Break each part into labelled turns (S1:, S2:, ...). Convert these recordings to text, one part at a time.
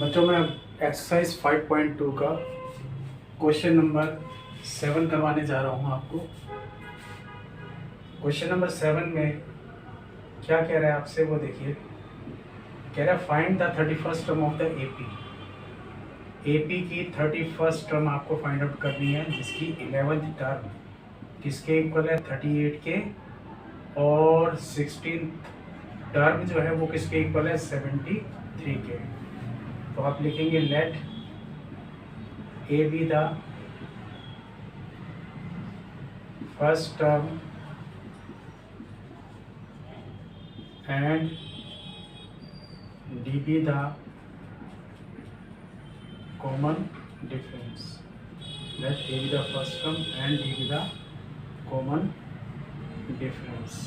S1: बच्चों मैं एक्सरसाइज 5.2 का क्वेश्चन नंबर 7 करवाने जा रहा हूँ आपको। क्वेश्चन नंबर 7 में क्या कह रहा है आपसे वो देखिए। कह रहा है find the 31st term of the AP की 31st टर्म आपको फाइंड आउट करनी है, जिसकी 11th टर्म किसके इक्वल है, 38 के, और 16th टर्म जो है वो किसके इक्वल है, 73 के। तो आप लिखेंगे let A be the first term and d be the common difference. Let a be the first term and d be the common difference.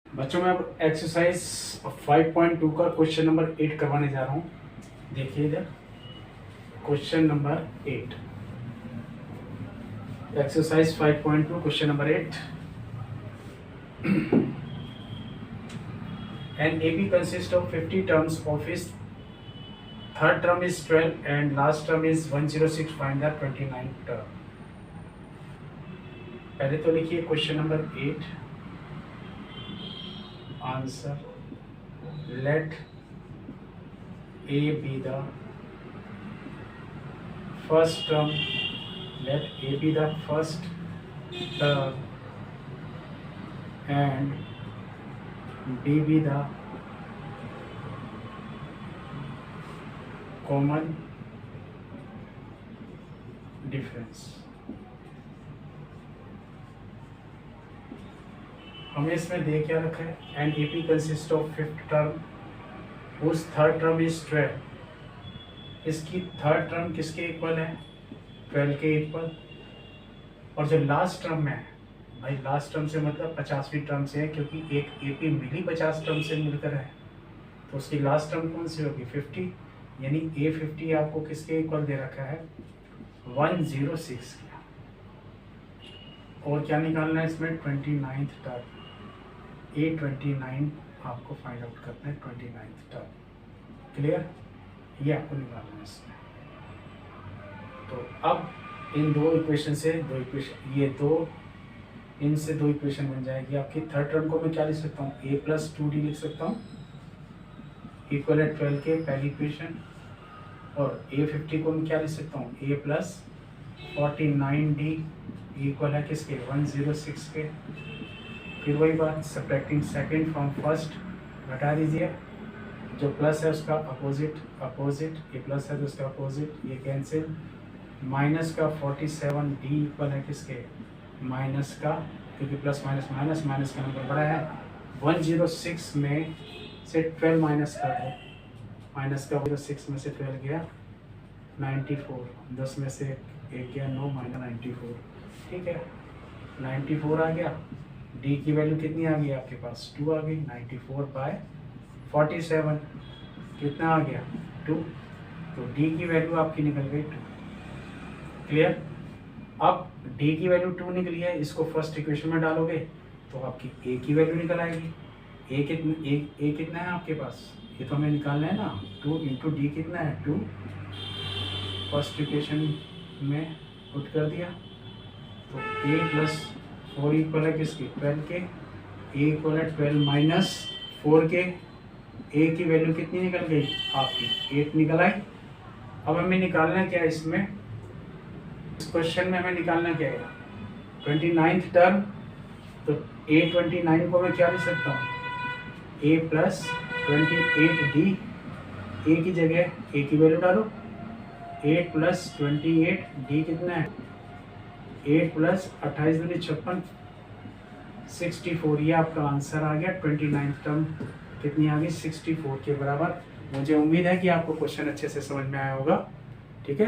S1: बच्चों मैं अब एक्सरसाइज 5.2 का क्वेश्चन नंबर 8 करवाने जा रहा हूँ। देखिए इधर question number 8, exercise 5.2 question number 8। An AP consists of 50 terms, of which third term is 12 and last term is 106. Find the 29th term. पहले तो लिखिए question number 8 answer. Let A be the first term, let A be the first term and B be the common difference। हमें इसमें दे क्या रखा है, an A P consist of fifth term, उस third term is 12। इसकी third term किसके equal है, 12 के इक्वल। और जो लास्ट टर्म में है भाई, लास्ट टर्म से मतलब 50वीं टर्म से है, क्योंकि एक AP मिली 50 टर्म से मिलकर है, तो उसकी लास्ट टर्म कौन सी होगी 50, यानी A50 आपको किसके इक्वल दे रखा है 106 का। और क्या निकालना है इसमें 29th टर्म, A29 आपको फाइंड आउट करना है 29th टर्म। क्लियर, ये आपको निकालना है इसमें। तो अब इन दो इक्वेशन से दो इक्वेशन, ये दो इनसे दो इक्वेशन बन जाएगी आपकी। थर्ड टर्म को मैं क्या लिख सकता हूँ A+2D लिख सकता हूँ इक्वल है 12 के पहली इक्वेशन, और A50 को मैं क्या लिख सकता हूँ A+49D इक्वल है किसके 106 के। फिर वही बात, सब्ट्रैक्टिंग सेकंड फ्रॉम फर्स्ट, घटा दीजिए, जो प्लस है उसका अपोजिट अपोजिट, ये प्लस है तो उसका अपोजिट, ये कैंसिल, माइनस का 47D इक्वल है किसके माइनस का, क्योंकि प्लस माइनस माइनस माइनस का नंबर बड़ा है, 106 में से 12 माइनस कर दो, माइनस का 106 में से 12 गया 94, 10 में से 1 गया 9 माइनस 94, ठीक है 94 आ गया। D की वैल्यू कितनी आ गई आपके पास 2 आ गई, 94/47 कितना आ गया 2, तो D की वैल्यू आपकी निकल गई 2। क्लियर, अब D की वैल्यू 2 निकली है, इसको फर्स्ट इक्वेशन में डालोगे तो आपकी A की वैल्यू निकल आएगी। A कितना है आपके पास, ये तो हमें निकालना है ना, 2 इंटू D कितना है 2, फर्स्ट इक्वेशन में पुट कर दिया, तो A+4 इक्वल है किसकी 12 के, A इक्वल है 12 माइनस 4 के, A की वैल्यू कितनी निकल गई आपकी 8 निकल आई। अब हमें निकालना क्या है इसमें, इस क्वेश्चन में हमें निकालना क्या है 29th टर्म, तो A29 को मैं क्या लिख सकता हूँ A+28D, A की जगह A की वैल्यू डालो, 8+28D कितना है 8 + 28 दूनी 56, 64, ये आपका आंसर आ गया। 29th टर्म कितनी आ गई 64 के बराबर। मुझे उम्मीद है कि आपको क्वेश्चन अच्छे से समझ में आया होगा। ठीक है,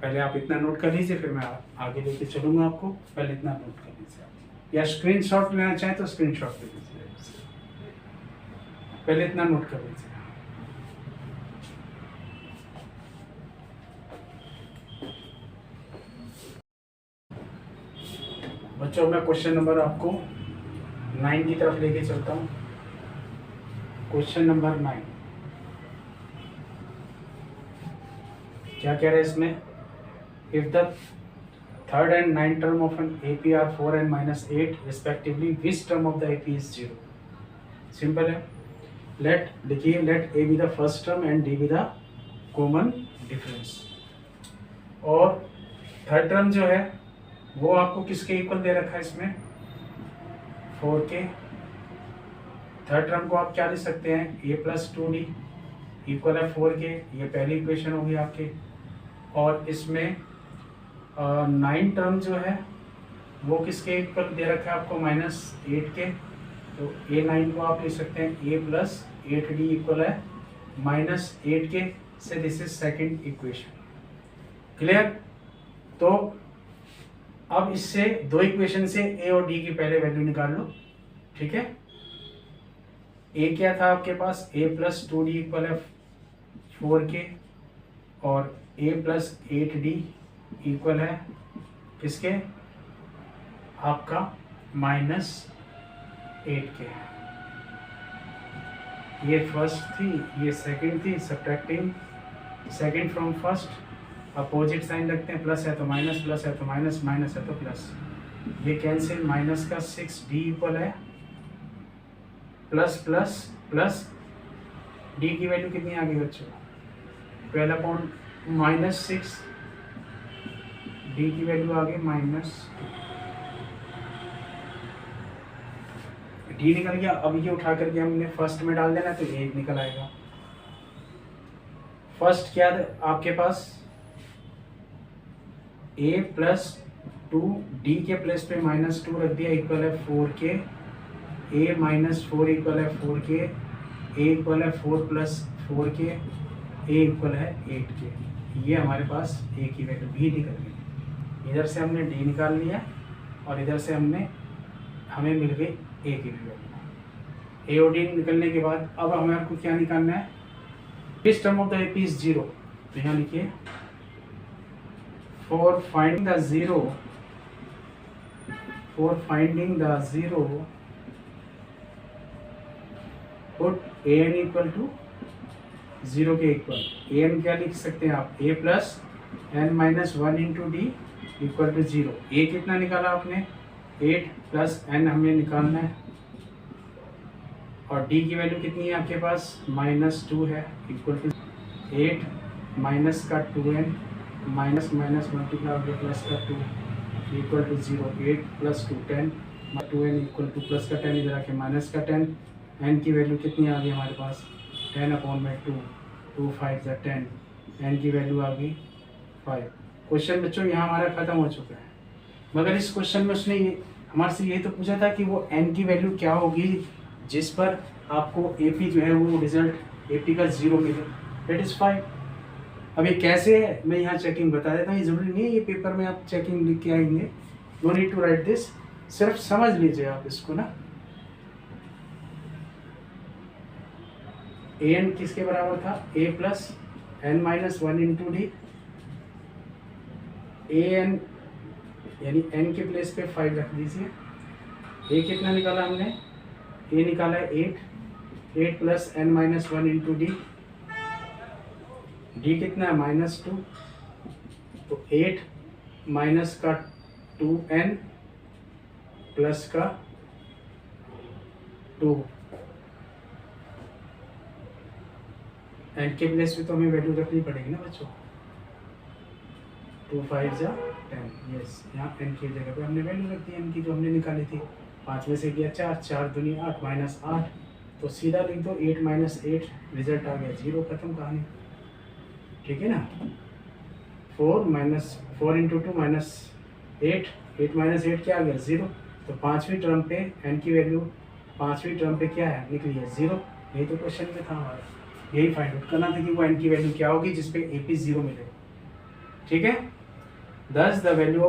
S1: पहले आप इतना नोट कर लीजिए, फिर मैं आगे लेके चलूँगा आपको। पहले इतना नोट कर लीजिए आप, या स्क्रीनशॉट लेना चाहें तो स्क्रीनशॉट ले लीजिए, पहले इतना नोट कर लीजिए। बच्चों, मैं क्वेश्चन नंबर आपको 9 की तरफ लेके चलता हूँ। क्वेश्चन नंबर 9 क्या कह रहे हैं इसमें, if the third and 9th term of an AP are 4 and -8 respectively, which term of the AP is 0? Simple है, देखिए late A be the first term and D be the common difference। और third term जो है वो आपको किसके equal दे रखा है इसमें 4 के। थर्ड टर्म को आप क्या लिख सकते हैं A+2D इक्वल है 4 के, ये पहली इक्वेशन होगी आपके। और इसमें 9 टर्म जो है वो किसके इक्वल दे रखा है आपको -8 के, तो A9 को आप लिख सकते हैं A+8D इक्वल है -8 के, से this is second equation. Clear, तो अब इससे दो इक्वेशन से A और D की पहले वैल्यू निकाल लो। ठीक है, A क्या था आपके पास A+2D इक्वल है 4 के, और A+8D इक्वल है किसके आपका -8 के। ये फर्स्ट थी, ये सेकंड थी, subtracting second from first, opposite sign रखते हैं, प्लस है तो माइनस, प्लस है तो माइनस, माइनस है तो प्लस, ये कैंसिल, माइनस का 6D इक्वल है प्लस प्लस प्लस, D की वैल्यू कितनी आ गई बच्चों 12/-6, D की वैल्यू आ गई -2, D निकल गया। अब ये उठा करके हमने फर्स्ट में डाल देना तो 8 निकल आएगा। फर्स्ट क्या था आपके पास A+2D के प्लेस पे -2 रख दिया, इक्वल है 4 के, A-4 इक्वल है 4 के, A इक्वल है 4 + 4 के, A इक्वल है 8 के। ये हमारे पास A की वैल्यू भी निकल गई। इधर से हमने डी निकाल लिया और इधर से हमें मिल गई ए की वैल्यू। ए और डी निकलने के बाद अब हमें को क्या निकालना है, this term of the AP is 0। तो यहाँ लिखिए for finding the zero, put a n equal to 0 के इक्वल। ए एन क्या लिख सकते हैं आप, A plus N minus 1 into D equal to 0। A कितना निकाला आपने, 8 प्लस एन हमें निकालना है, और डी की वैल्यू कितनी है आपके पास, -2 है, इक्वल टू 8 माइनस का 2n माइनस माइनस मल्टीप्लाई हो गया प्लस का 2 equal to 0। 8 plus 2 10, 2n equal to plus का 10 इधर आके माइनस का 10। एन की वैल्यू कितनी आ गई हमारे पास, 10/2, 2 5 = 10, एन की वैल्यू आ गई 5। क्वेश्चन बच्चों यहाँ हमारा खत्म हो चुका है, मगर इस क्वेश्चन में उसने हमारे से ये तो पूछा था कि वो एन की वैल्यू क्या होगी जिस पर आपको एपी जो है वो रिजल्ट एपी का 0 मिले, दैट इज़ 5। अब ये कैसे है मैं यहाँ चेकिंग बता देता हूँ, ये ज़रूरी नहीं है ये पेपर में आप चेकिंग लिख के आएंगे, no need to write this, सिर्फ समझ लीजिए आप इसको ना। ए एन किसके बराबर था, A plus N minus 1 into D. A N यानी एन के प्लेस पे 5 रख दीजिए। ए कितना निकाला हमने, ए निकाला है 8 plus N minus 1 into d. D कितना है, -2, तो 8 माइनस का 2n प्लस का 2। एन के प्लेस पे तो हमें वैल्यू रखनी पड़ेगी ना बच्चों, 2 5 = 10, यस, यहाँ एन की जगह पे हमने वैल्यू रख दी एन की जो हमने निकाली थी। 5 में से गया 4, 4 दूनी 8 माइनस 8, तो सीधा लिख दो 8 माइनस 8, रिजल्ट आ गया 0, खत्म कहानी, ठीक है ना। 4 इंटू 2 -8, 8 माइनस 8 क्या आ गया 0। तो पाँचवीं टर्म पे एन की वैल्यू पाँचवीं टर्म पे क्या है, निकली है 0। यही तो क्वेश्चन में था हमारा, यही फाइंड आउट करना था कि वो एन की वैल्यू क्या होगी जिसपे एपी 0 मिले, ठीक है। Thus the value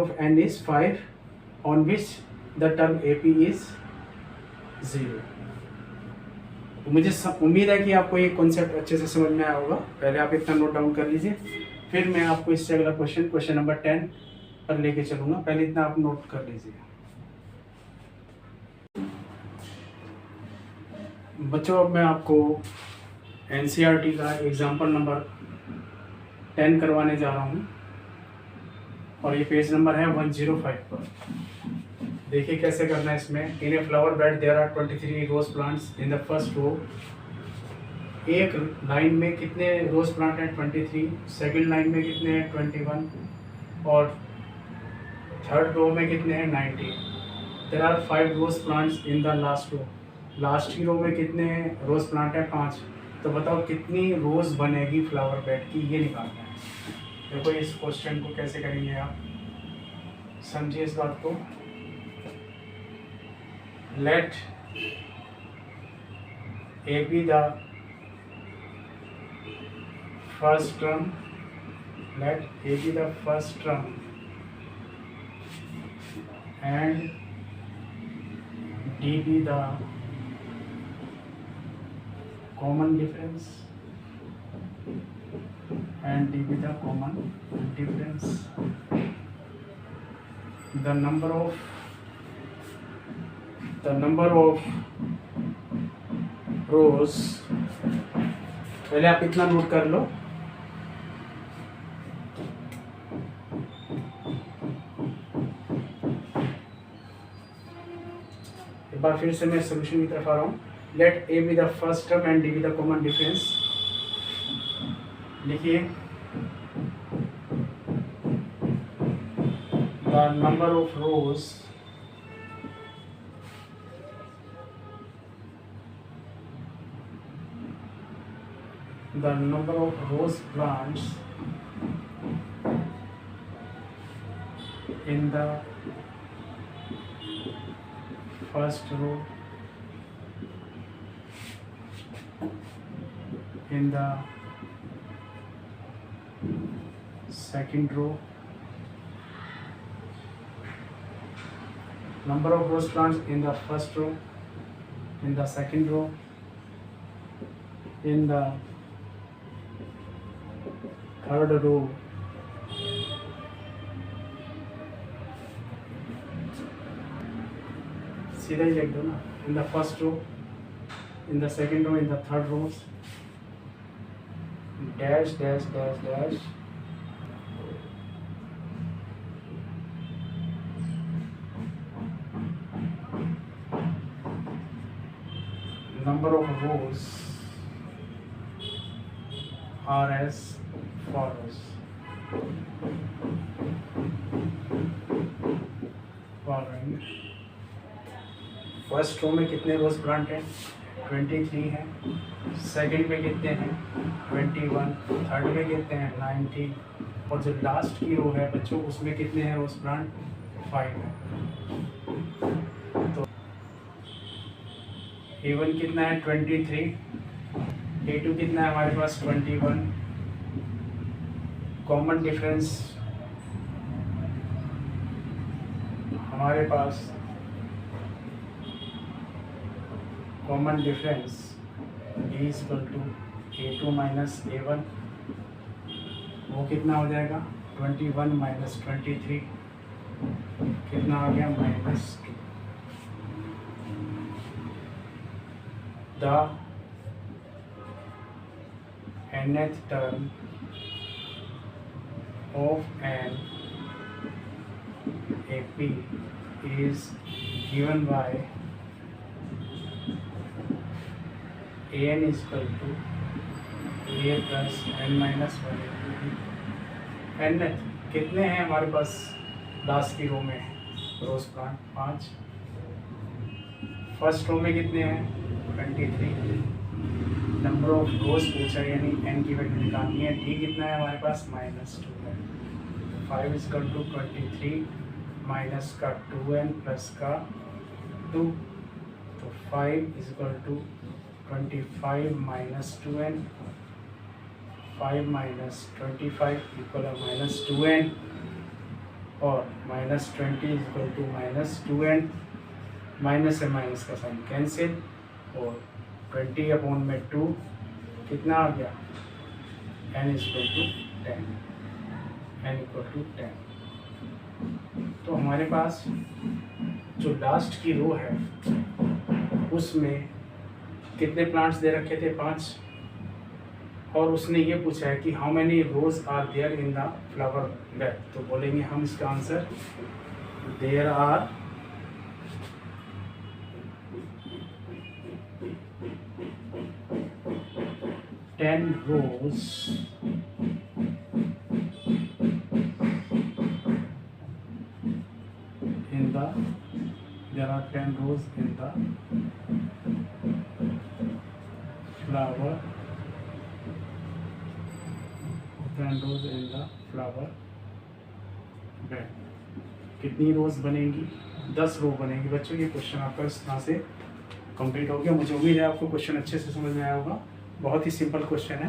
S1: of n is 5 on which the term AP is 0। तो मुझे उम्मीद है कि आपको ये कॉन्सेप्ट अच्छे से समझ में आया होगा। पहले आप इतना नोट डाउन कर लीजिए, फिर मैं आपको इससे अगला क्वेश्चन नंबर 10 पर लेके चलूँगा। पहले इतना आप नोट कर लीजिए बच्चों। अब मैं आपको NCERT का एग्जाम्पल नंबर 10 करवाने जा रहा हूँ, और ये पेज नंबर है 105 पर। देखिए कैसे करना है इसमें। In a flower bed there are 23 rose plants in the first row. एक लाइन में कितने रोज प्लांट हैं, 23। सेकंड लाइन में कितने हैं, 21, और थर्ड रो में कितने हैं, 90। There are 5 rose plants in the last row. Last ही रो में कितने रोज प्लांट हैं, 5। तो बताओ कितनी रोज बनेगी फ्लावर बेड की, ये निकालना है। देखो इस क्वेश्चन को कैसे करेंगे आप, समझिए इस बात को। Let A be the first term, let A be the first term and D be the common difference, and d be the common difference. The number of rows, पहले आप इतना नोट कर लो। एक बार फिर से मैं सोल्यूशन की तरफ आ रहा हूँ। Let A be the first term and D be the common difference. लिखिए the number of rose plants in the first row in the second row, number of rose plants in the first row, in the second row, in the third row, सीधा ही लिख दो ना, in the first row, in the second row, in the third rows, dash dash dash dash, number of rows are as follows. Following. First row में कितने rose plant हैं? 23 हैं। Second में कितने हैं? 21। थर्ड में कितने हैं? 19। और जो लास्ट की रो है बच्चों उसमें कितने हैं रोज प्लांट? 5 हैं। तो A1 कितना है? 23। A2 कितना है हमारे पास? 21। कॉमन डिफरेंस हमारे पास, common difference D is equal to A2 minus A1, वो कितना हो जाएगा? 21 माइनस 23 कितना आ गया? -2। The nth term of an AP is given by an is equal to a plus n minus 1 into b। nth कितने हैं हमारे पास लास्ट की रो में? Rose plant 5। फर्स्ट रो में कितने हैं? 23। नंबर ऑफ रोज पूछा यानी n की वैल्यू निकालनी है। d कितना है हमारे पास? -2 है। 5 इज इक्वल टू 23 माइनस का 2n प्लस का 2, तो 5 is equal to 25 minus 2n, 5 minus 25 equal -2n, और -20 is equal to -2n। Minus से माइनस का साइन कैंसिल, और 20/2 कितना आ गया? n is equal to 10, n equal to 10। तो हमारे पास जो लास्ट की रो है उसमें कितने प्लांट्स दे रखे थे? 5। और उसने ये पूछा है कि how many rows are there in the flower bed. तो बोलेंगे हम इसका answer, there are 10 rows in the, there are 10 rows in the flower, 10 rows in the flower bed। कितनी रोज बनेंगी? 10 रो बनेंगी। बच्चों ये क्वेश्चन आपका इस तरह से कंप्लीट हो गया। मुझे उम्मीद है आपको क्वेश्चन अच्छे से समझ में आया होगा। बहुत ही सिंपल क्वेश्चन है,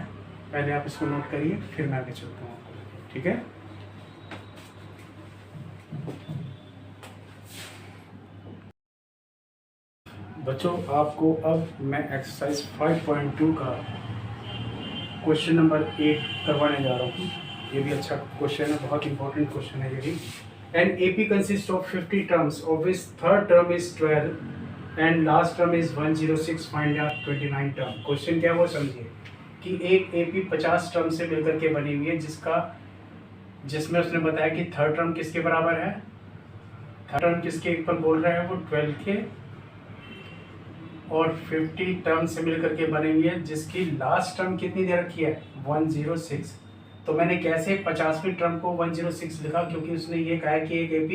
S1: पहले आप इसको नोट करिए फिर मैं आगे चलता हूँ, ठीक है। बच्चों आपको अब मैं एक्सरसाइज 5.2 का क्वेश्चन नंबर 8 करवाने जा रहा हूँ। ये भी अच्छा क्वेश्चन है, बहुत इंपॉर्टेंट क्वेश्चन है ये भी। An AP consist of 50 terms of which third term is 12 and last term is 106, find out 29 term. Question क्या है वो समझिए कि एक AP 50 टर्म से मिलकर के बनी हुई है, जिसमें उसने बताया कि थर्ड टर्म किसके बराबर है? थर्ड टर्म किसके इक्वल बोल रहा है वो? 12 के। और 50 टर्म से मिलकर के बनी हुई है जिसकी लास्ट टर्म कितनी दे रखी है? 106। तो मैंने कैसे 50वीं टर्म को 106 लिखा? क्योंकि उसने ये कहा है कि एक AP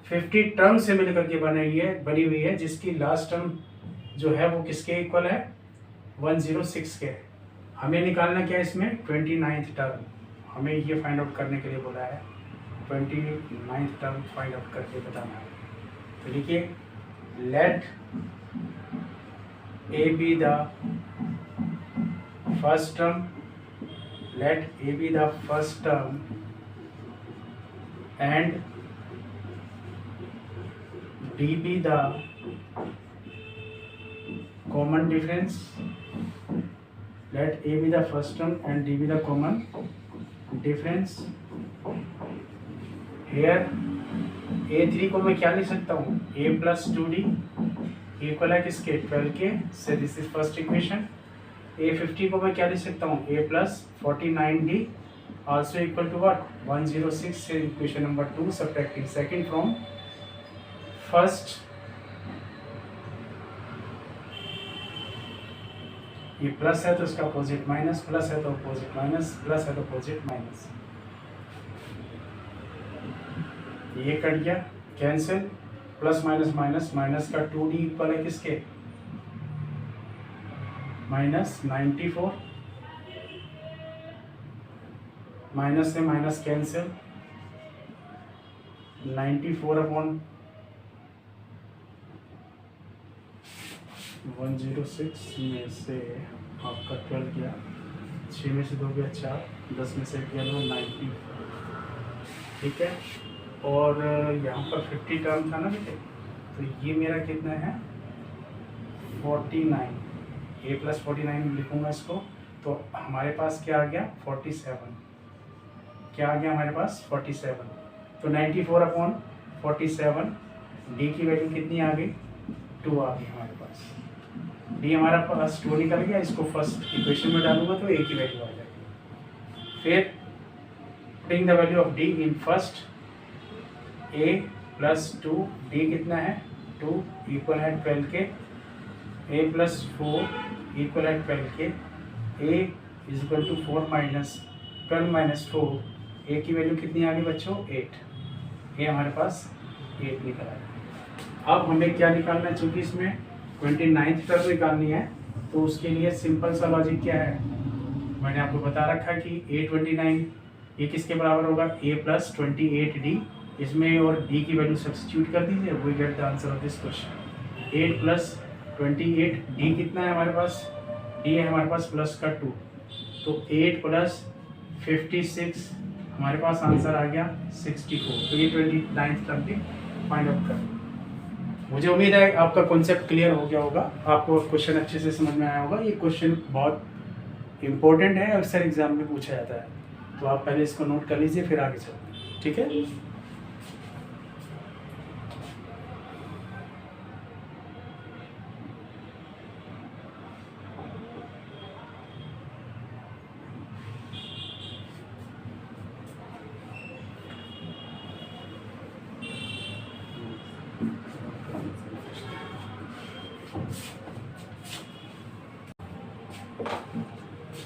S1: 50 टर्म से मिलकर के बनी हुई है जिसकी लास्ट टर्म जो है वो किसके इक्वल है? 106 के। हमें निकालना क्या है इसमें? 29th term. हमें ये फाइंड आउट करने के लिए बोला है, 29th टर्म फाइंड आउट करके बताना है। तो लिखिए, late A be the first term, let A be the first term and D be the common difference. Let A be the first term and D be the common difference. Here A3 को मैं क्या लिख सकता हूँ, A plus 2D equal है किसके, 12 के, से this is first equation. A50 को मैं क्या लिख सकता हूँ, A plus 49D also equal to what, 106 से equation number 2 subtracting second from first. ये प्लस है तो इसका अपोजिट माइनस, प्लस है तो अपोजिट माइनस, प्लस है तो अपोजिट माइनस. ये कट गया, cancel, plus minus minus, minus का 2D इक्वल है किसके, माइनस 94, माइनस से माइनस कैंसिल, 94 अपॉन 106 में से आपका 12 गया, 6 में से 2 गया 4, 10 में से गया 90. ठीक है, और यहाँ पर 50 टर्म था ना बेटे, तो ये मेरा कितना है 49, A plus 49 लिखूँगा इसको, तो हमारे पास क्या आ गया 47, क्या आ गया हमारे पास 47. तो 94 अपॉन 47, D की वैल्यू कितनी आ गई, 2 आ गई हमारे पास. D हमारा पास 2 निकल गया, इसको फर्स्ट इक्वेशन में डालूंगा तो A की वैल्यू आ जाएगी. फिर putting the value of D in first, A plus 2, D कितना है 2 इक्वल है 12 के, A plus 4 इक्वल है 12 के, A is equal to 4 minus 12 minus 4, A की वैल्यू कितनी आ गई बच्चों 8. ये हमारे पास 8 निकल आया. अब हमें क्या निकालना है, चूँकि इसमें 29th टर्म निकालनी है, तो उसके लिए सिंपल सा लॉजिक क्या है, मैंने आपको बता रखा कि A29 ये किसके बराबर होगा, A plus 28D. इसमें और D की वैल्यू सब्स्टिट्यूट कर दीजिए, we get the answer of this question. 8 plus 28, D कितना है हमारे पास, D है हमारे पास प्लस का 2, तो 8 plus 56 हमारे पास आंसर आ गया 64. तो ये 29th टर्म की फाइंड आउट कर. मुझे उम्मीद है आपका कॉन्सेप्ट क्लियर हो गया होगा, आपको क्वेश्चन अच्छे से समझ में आया होगा. ये क्वेश्चन बहुत इंपॉर्टेंट है, अक्सर एग्जाम में पूछा जाता है, तो आप पहले इसको नोट कर लीजिए फिर आगे चलते हैं. ठीक है,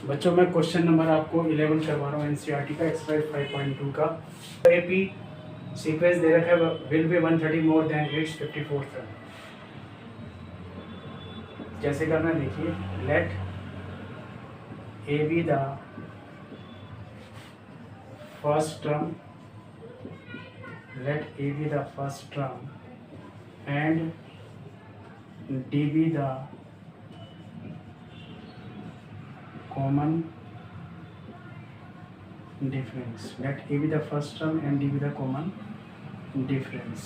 S1: बच्चों मैं क्वेश्चन नंबर आपको 11 करवा रहा हूँ एनसीईआरटी का, एक्सरसाइज 5.2 का. एपी सीक्वेंस दे रखा है, will be 130 more than its 54th term. कैसे करना है देखिए, let A be the first term, let A be the first term and D be the common difference. Let A be the first term and D be the common difference.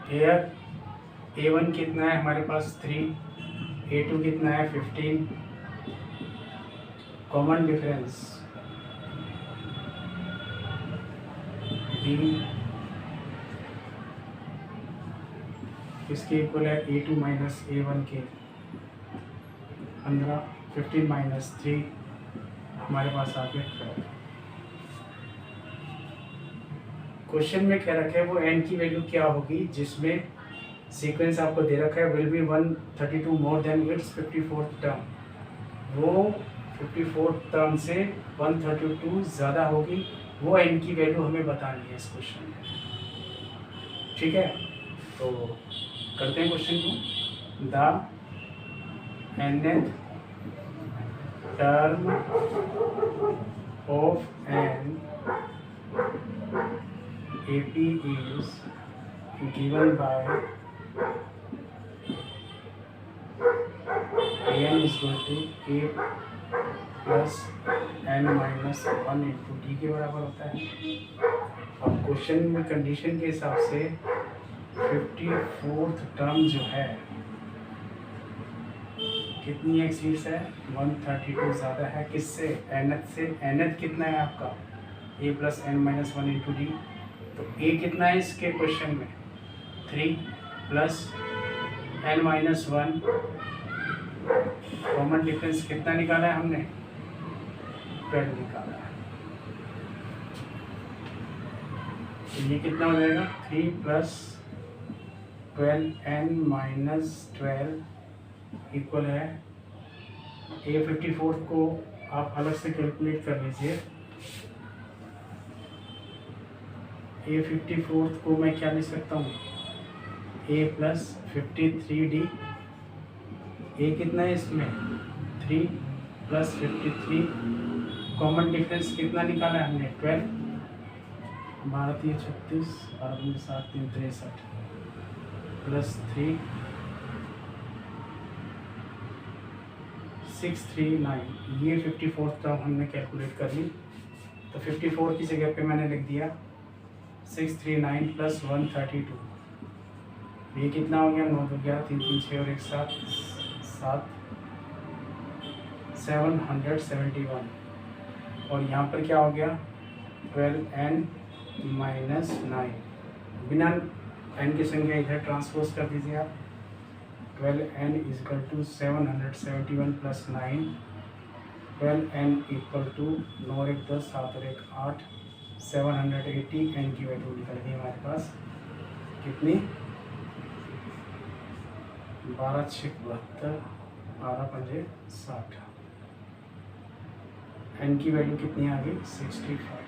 S1: Here A1 कितना है हमारे पास 3, A2 कितना है 15. Common difference D किसके equal है, A2 minus A1 के 15, 15 minus 3 हमारे पास आ गया 12. क्वेश्चन में क्या रखा है, वो n की वैल्यू क्या होगी जिसमें सीक्वेंस आपको दे रखा है will be 132 more than its 54th term. वो 54th टर्म से 132 ज़्यादा होगी, वो n की वैल्यू हमें बतानी है इस क्वेश्चन में. ठीक है, तो करते हैं क्वेश्चन को. The nth term of an AP is given by an is equal to A plus n-1 into D के बराबर होता है। अब क्वेश्चन में कंडीशन के हिसाब से 54th टर्म जो है कितनी एक्सीड्स है, 132 ज़्यादा है किससे, nth से। nth कितना है आपका a plus n-1 into D, तो a कितना है इसके क्वेश्चन में 3 प्लस n-1, कॉमन डिफरेंस कितना निकाला है हमने, 12 निकाला है। तो ये कितना हो जाएगा 3 प्लस 12n-12 इक्वल है A54 को आप अलग से कैलकुलेट कर लीजिए। A54 को मैं क्या लिख सकता हूँ, A प्लस 53D। A कितना है इसमें 3 प्लस 53, कॉमन डिफरेंस कितना निकाला है हमने 12, 12 3 36, 12 7 3 63 प्लस 3 639। ये 54 टर्म हमने कैलकुलेट कर ली, तो 54 की जगह पे मैंने लिख दिया 639 प्लस 132। ये कितना हो गया, 9 हो गया, 3 3 6 और 1 7 7 771। और यहाँ पर क्या हो गया 12n-9, बिना n की संख्या इधर ट्रांसपोज कर दीजिए आप। 12n equal to 771 plus 9, 12n equal to 9 1 10 7 और 1 8, 780। n की वैल्यू निकल गई हमारे पास कितनी, 12 6 72, 12 5 60। n की वैल्यू कितनी आ गई 65।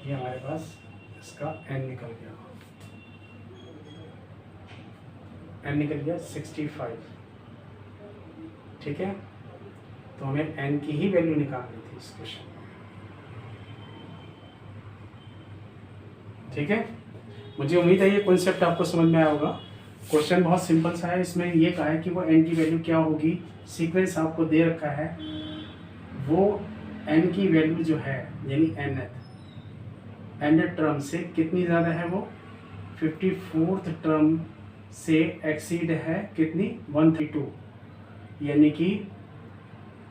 S1: ये हमारे पास इसका n निकल गया, n निकल गया 65। ठीक है, तो हमें n की ही वैल्यू निकालनी थी इस क्वेश्चन में। ठीक है, मुझे उम्मीद है ये कॉन्सेप्ट आपको समझ में आया होगा। क्वेश्चन बहुत सिंपल सा है, इसमें ये कहा है कि वो n की वैल्यू क्या होगी, सीक्वेंस आपको दे रखा है, वो n की वैल्यू जो है यानी nth टर्म से कितनी ज़्यादा है, वो 54th टर्म से एक्सीड है कितनी 132। यानी कि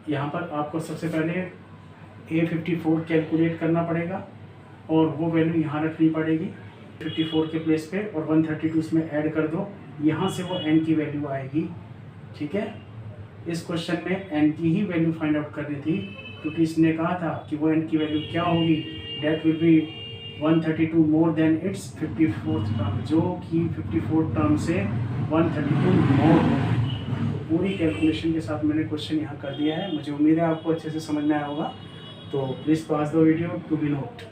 S1: यहाँ पर आपको सबसे पहले A54 कैलकुलेट करना पड़ेगा और वो वैल्यू यहाँ रखनी पड़ेगी 54 के प्लेस पे, और 132 उसमें ऐड कर दो, यहाँ से वो n की वैल्यू आएगी। ठीक है, इस क्वेश्चन में n की ही वैल्यू फाइंड आउट करनी थी, क्योंकि इसने कहा था कि वो n की वैल्यू क्या होगी, that will be 132 more than its 54th term, जो कि 54 टर्म से 132 मोर होगी। पूरी कैलकुलेशन के साथ मैंने क्वेश्चन यहाँ कर दिया है। मुझे उम्मीद है आपको अच्छे से समझ में आया होगा, तो please pause the video to be note.